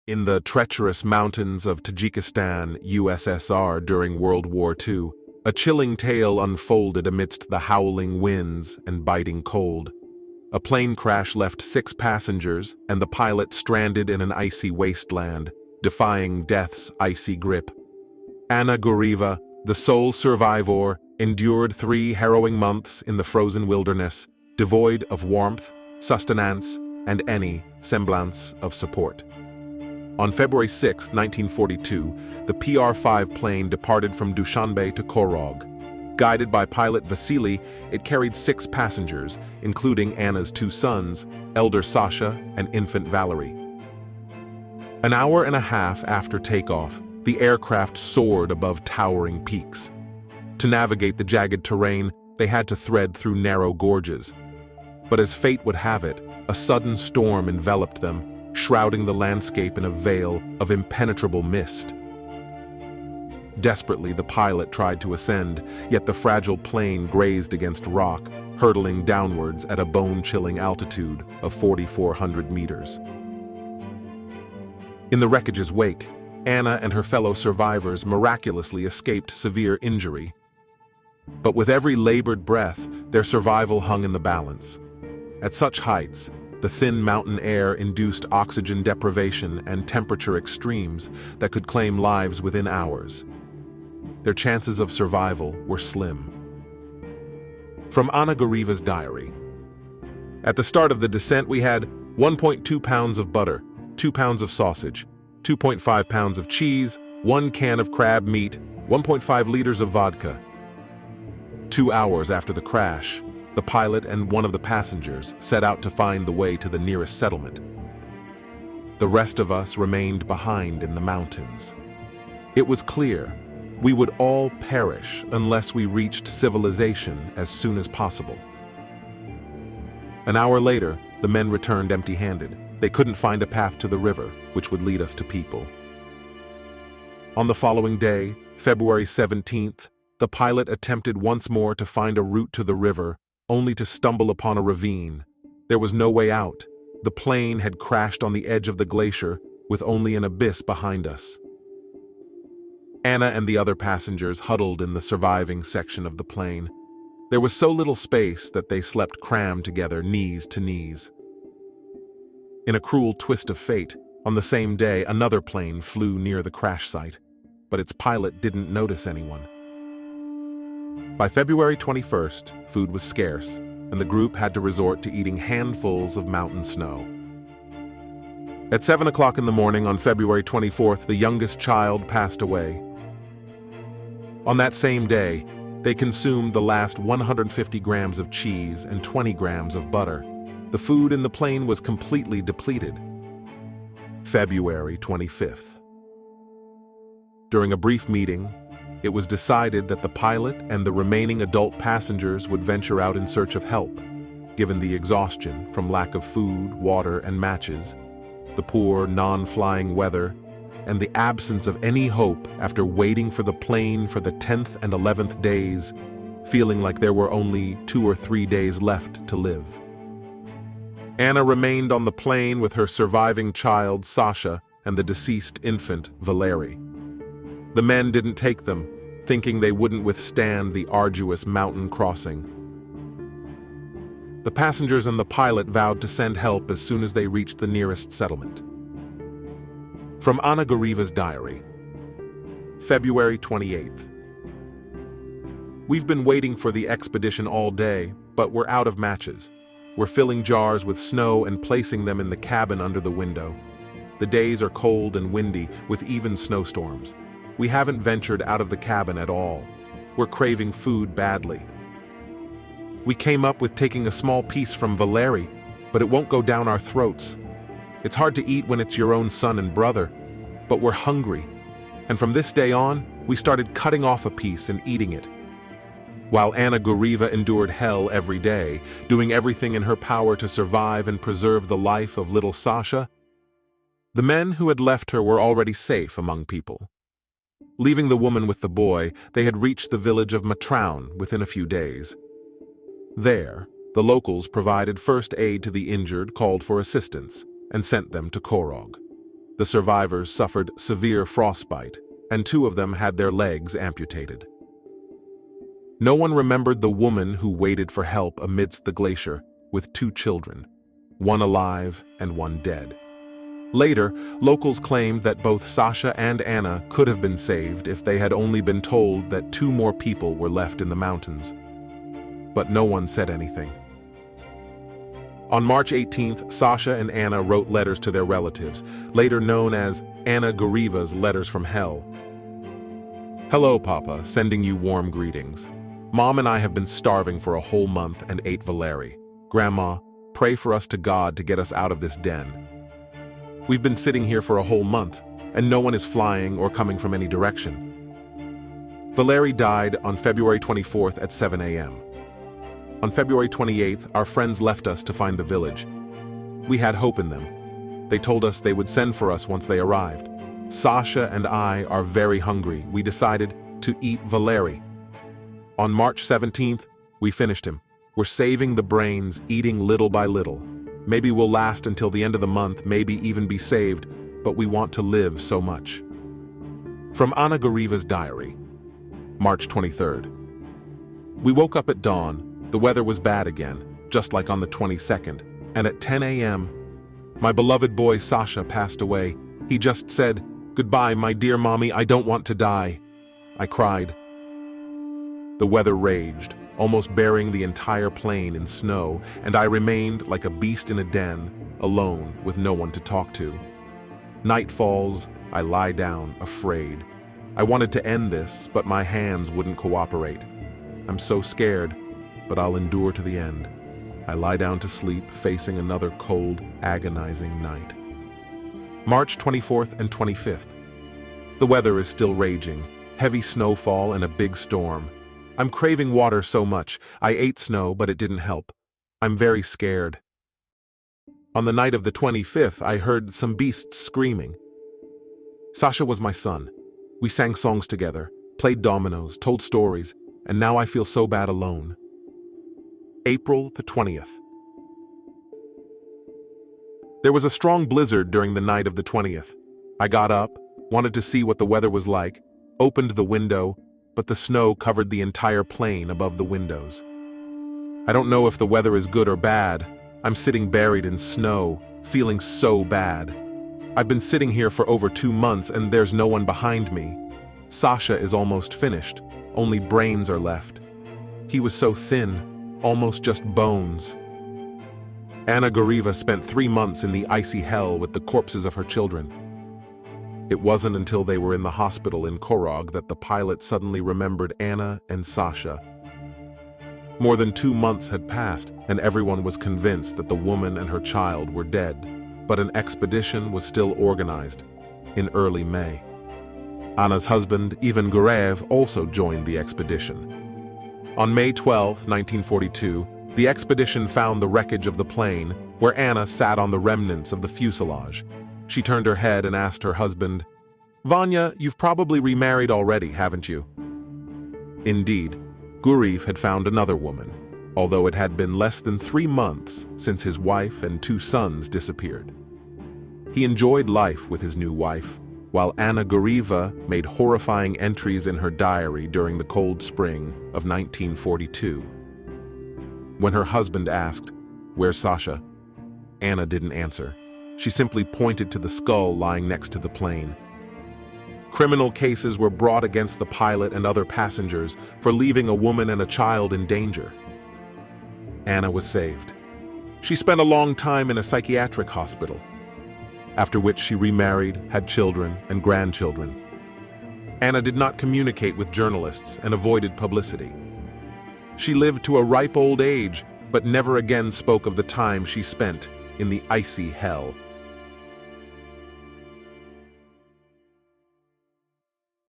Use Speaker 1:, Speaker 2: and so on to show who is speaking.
Speaker 1: In the treacherous mountains of Tajikistan, USSR during World War II, a chilling tale unfolded amidst the howling winds and biting cold. A plane crash left 6 passengers, and the pilot stranded in an icy wasteland, defying death's icy grip. Anna Gureeva, the sole survivor, endured 3 harrowing months in the frozen wilderness, devoid of warmth, sustenance, and any semblance of support. On February 6, 1942, the PR-5 plane departed from Dushanbe to Korog. Guided by pilot Vasily, it carried 6 passengers, including Anna's 2 sons, elder Sasha and infant Valerie. An hour and a half after takeoff, the aircraft soared above towering peaks. To navigate the jagged terrain, they had to thread through narrow gorges. But as fate would have it, a sudden storm enveloped them, shrouding the landscape in a veil of impenetrable mist. Desperately, the pilot tried to ascend, yet the fragile plane grazed against rock, hurtling downwards at a bone-chilling altitude of 4,400 meters. In the wreckage's wake, Anna and her fellow survivors miraculously escaped severe injury. But with every labored breath, their survival hung in the balance. At such heights, the thin mountain air induced oxygen deprivation and temperature extremes that could claim lives within hours. Their chances of survival were slim. From Anna Gureeva's diary. At the start of the descent, we had 1.2 pounds of butter, 2 pounds of sausage, 2.5 pounds of cheese, 1 can of crab meat, 1.5 liters of vodka. 2 hours after the crash, the pilot and one of the passengers set out to find the way to the nearest settlement. The rest of us remained behind in the mountains. It was clear we would all perish unless we reached civilization as soon as possible. An hour later, the men returned empty-handed. They couldn't find a path to the river, which would lead us to people. On the following day, February 17th, the pilot attempted once more to find a route to the river, only to stumble upon a ravine. There was no way out. The plane had crashed on the edge of the glacier, with only an abyss behind us. Anna and the other passengers huddled in the surviving section of the plane. There was so little space that they slept crammed together, knees to knees. In a cruel twist of fate, on the same day, another plane flew near the crash site, but its pilot didn't notice anyone. By February 21st, food was scarce, and the group had to resort to eating handfuls of mountain snow. At 7 o'clock in the morning on February 24th, the youngest child passed away. On that same day, they consumed the last 150 grams of cheese and 20 grams of butter. The food in the plane was completely depleted. February 25th. During a brief meeting, it was decided that the pilot and the remaining adult passengers would venture out in search of help, given the exhaustion from lack of food, water, and matches, the poor, non-flying weather, and the absence of any hope after waiting for the plane for the 10th and 11th days, feeling like there were only 2 or 3 days left to live. Anna remained on the plane with her surviving child, Sasha, and the deceased infant, Valerie. The men didn't take them, thinking they wouldn't withstand the arduous mountain crossing. The passengers and the pilot vowed to send help as soon as they reached the nearest settlement. From Anna Gureeva's diary. February 28th. We've been waiting for the expedition all day, but we're out of matches. We're filling jars with snow and placing them in the cabin under the window. The days are cold and windy, with even snowstorms. We haven't ventured out of the cabin at all. We're craving food badly. We came up with taking a small piece from Valerie, but it won't go down our throats. It's hard to eat when it's your own son and brother, but we're hungry. And from this day on, we started cutting off a piece and eating it. While Anna Gureeva endured hell every day, doing everything in her power to survive and preserve the life of little Sasha, the men who had left her were already safe among people. Leaving the woman with the boy, they had reached the village of Matraun within a few days. There, the locals provided first aid to the injured, called for assistance, and sent them to Korog. The survivors suffered severe frostbite, and 2 of them had their legs amputated. No one remembered the woman who waited for help amidst the glacier with 2 children, one alive and one dead. Later, locals claimed that both Sasha and Anna could have been saved if they had only been told that 2 more people were left in the mountains. But no one said anything. On March 18th, Sasha and Anna wrote letters to their relatives, later known as Anna Gureeva's Letters from Hell. "Hello, Papa, sending you warm greetings. Mom and I have been starving for a whole month and ate Valeri. Grandma, pray for us to God to get us out of this den. We've been sitting here for a whole month, and no one is flying or coming from any direction." Valeri died on February 24th at 7 a.m. On February 28th, our friends left us to find the village. We had hope in them. They told us they would send for us once they arrived. Sasha and I are very hungry. We decided to eat Valeri. On March 17th, we finished him. We're saving the brains, eating little by little. Maybe we'll last until the end of the month, maybe even be saved, but we want to live so much. From Anna Gureeva's diary, March 23rd. We woke up at dawn. The weather was bad again, just like on the 22nd, and at 10 a.m., my beloved boy Sasha passed away. He just said, "Goodbye, my dear mommy, I don't want to die." I cried. The weather raged, almost burying the entire plain in snow, and I remained like a beast in a den, alone with no one to talk to. Night falls, I lie down, afraid. I wanted to end this, but my hands wouldn't cooperate. I'm so scared, but I'll endure to the end. I lie down to sleep, facing another cold, agonizing night. March 24th and 25th. The weather is still raging, heavy snowfall and a big storm. I'm craving water so much. I ate snow, but it didn't help. I'm very scared. On the night of the 25th, I heard some beasts screaming. Sasha was my son. We sang songs together, played dominoes, told stories, and now I feel so bad alone. April the 20th. There was a strong blizzard during the night of the 20th. I got up, wanted to see what the weather was like, opened the window, but the snow covered the entire plain above the windows. I don't know if the weather is good or bad. I'm sitting buried in snow, feeling so bad. I've been sitting here for over 2 months and there's no one behind me. Sasha is almost finished, only brains are left. He was so thin, almost just bones. Anna Gureeva spent 3 months in the icy hell with the corpses of her children. It wasn't until they were in the hospital in Korog that the pilot suddenly remembered Anna and Sasha. More than 2 months had passed, and everyone was convinced that the woman and her child were dead, but an expedition was still organized in early May. Anna's husband, Anna Gureeva, also joined the expedition. On May 12, 1942, the expedition found the wreckage of the plane, where Anna sat on the remnants of the fuselage. She turned her head and asked her husband, "Vanya, you've probably remarried already, haven't you?" Indeed, Gureeva had found another woman, although it had been less than 3 months since his wife and 2 sons disappeared. He enjoyed life with his new wife, while Anna Gureeva made horrifying entries in her diary during the cold spring of 1942. When her husband asked, "Where's Sasha?" Anna didn't answer. She simply pointed to the skull lying next to the plane. Criminal cases were brought against the pilot and other passengers for leaving a woman and a child in danger. Anna was saved. She spent a long time in a psychiatric hospital, after which she remarried, had children and grandchildren. Anna did not communicate with journalists and avoided publicity. She lived to a ripe old age, but never again spoke of the time she spent in the icy hell.